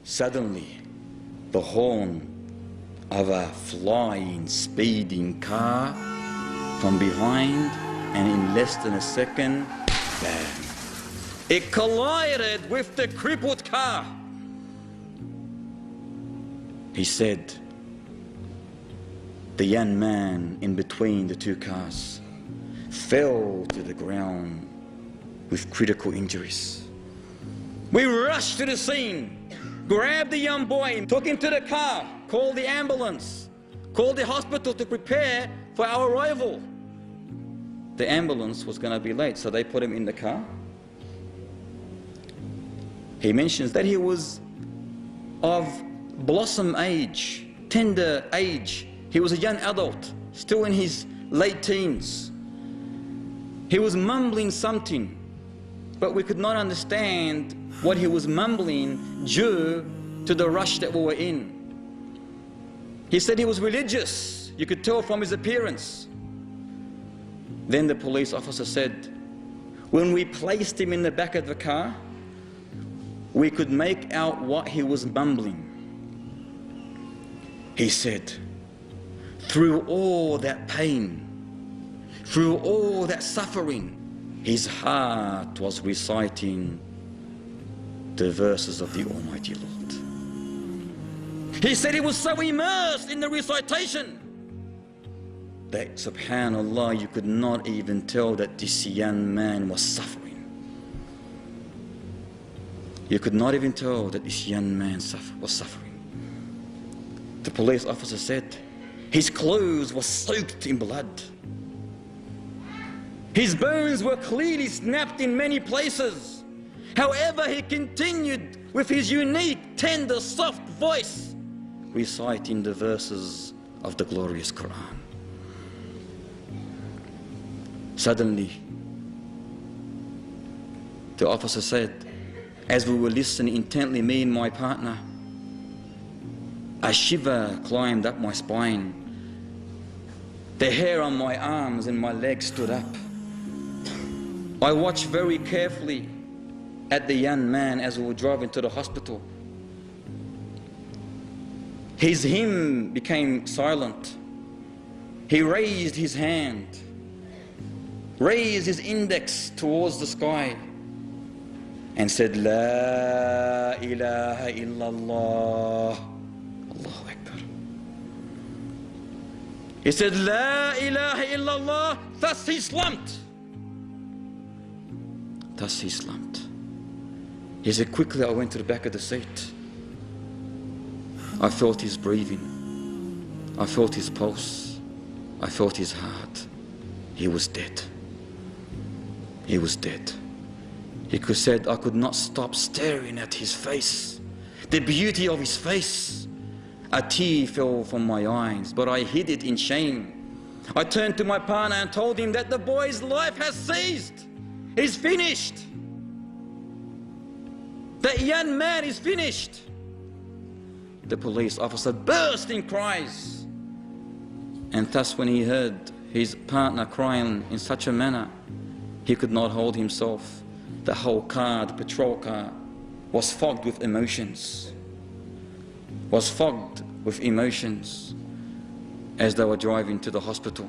Suddenly, the horn of a flying, speeding car from behind, and in less than a second, bam! It collided with the crippled car. He said, the young man in between the two cars fell to the ground with critical injuries. We rushed to the scene, grabbed the young boy, took him to the car, called the ambulance, called the hospital to prepare for our arrival. The ambulance was going to be late, so they put him in the car. He mentions that he was of blossom age, tender age. He was a young adult, still in his late teens. He was mumbling something, but we could not understand what he was mumbling due to the rush that we were in. He said he was religious. You could tell from his appearance. Then the police officer said, when we placed him in the back of the car, we could make out what he was mumbling. He said, through all that pain, through all that suffering, his heart was reciting the verses of the Almighty Lord. He said he was so immersed in the recitation that, subhanallah, you could not even tell that this young man was suffering. You could not even tell that this young man was suffering. The police officer said his clothes were soaked in blood. His bones were clearly snapped in many places. However, he continued with his unique, tender, soft voice, reciting the verses of the glorious Qur'an. Suddenly, the officer said, as we were listening intently, me and my partner, a shiver climbed up my spine. The hair on my arms and my legs stood up. I watched very carefully at the young man as we were driving to the hospital. His hymn became silent. He raised his hand, raised his index towards the sky, and said, La ilaha illallah. Allahu Akbar. He said, La ilaha illallah. Thus he slumped. Thus he slumped. He said, quickly I went to the back of the seat. I felt his breathing. I felt his pulse. I felt his heart. He was dead. He was dead. He said, I could not stop staring at his face, the beauty of his face. A tear fell from my eyes, but I hid it in shame. I turned to my partner and told him that the boy's life has ceased. He's finished. That young man is finished. The police officer burst in cries. And thus when he heard his partner crying in such a manner, he could not hold himself. The whole car, the patrol car, was fogged with emotions. Was fogged with emotions as they were driving to the hospital.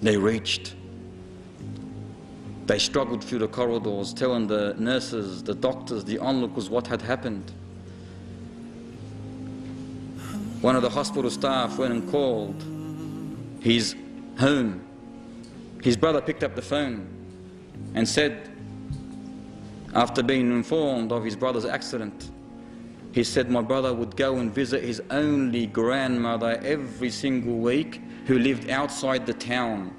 They reached. They struggled through the corridors, telling the nurses, the doctors, the onlookers what had happened. One of the hospital staff went and called his home. His brother picked up the phone and said, after being informed of his brother's accident, he said my brother would go and visit his only grandmother every single week who lived outside the town,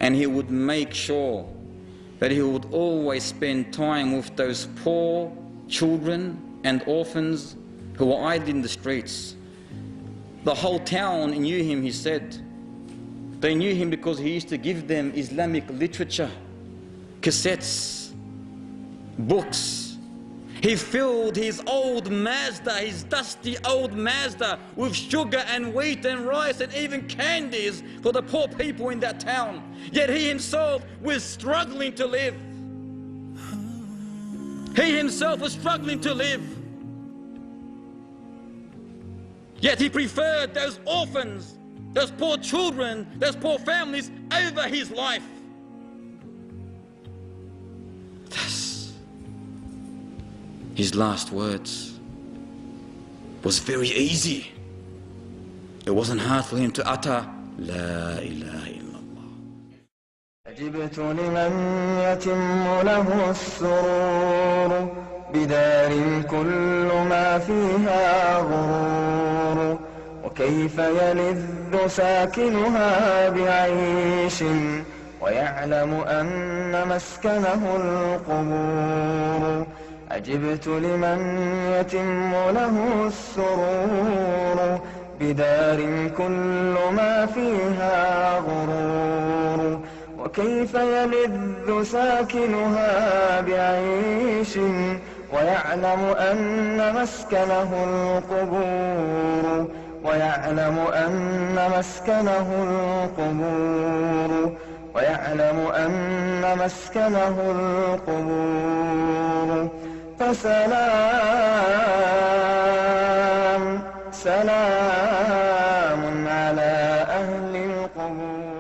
and he would make sure that he would always spend time with those poor children and orphans who were idle in the streets. The whole town knew him, he said. They knew him because he used to give them Islamic literature, cassettes, books. He filled his old Mazda, his dusty old Mazda, with sugar and wheat and rice and even candies for the poor people in that town. Yet he himself was struggling to live. He himself was struggling to live. Yet he preferred those orphans, those poor children, those poor families over his life. Thus, his last words was very easy. It wasn't hard for him to utter, La ilaha illallah. عجبت لمن يتم له السرور بدار كل ما فيها غرور وكيف يلذ ساكنها بعيش ويعلم أن مسكنه القبور عجبت لمن يتم له السرور بدار كل ما فيها غرور وكيف يلذ ساكنها بعيش ويعلم أن مسكنه القبور ويعلم أن مسكنه القبور ويعلم أن مسكنه القبور فسلام سلام على أهل القبور.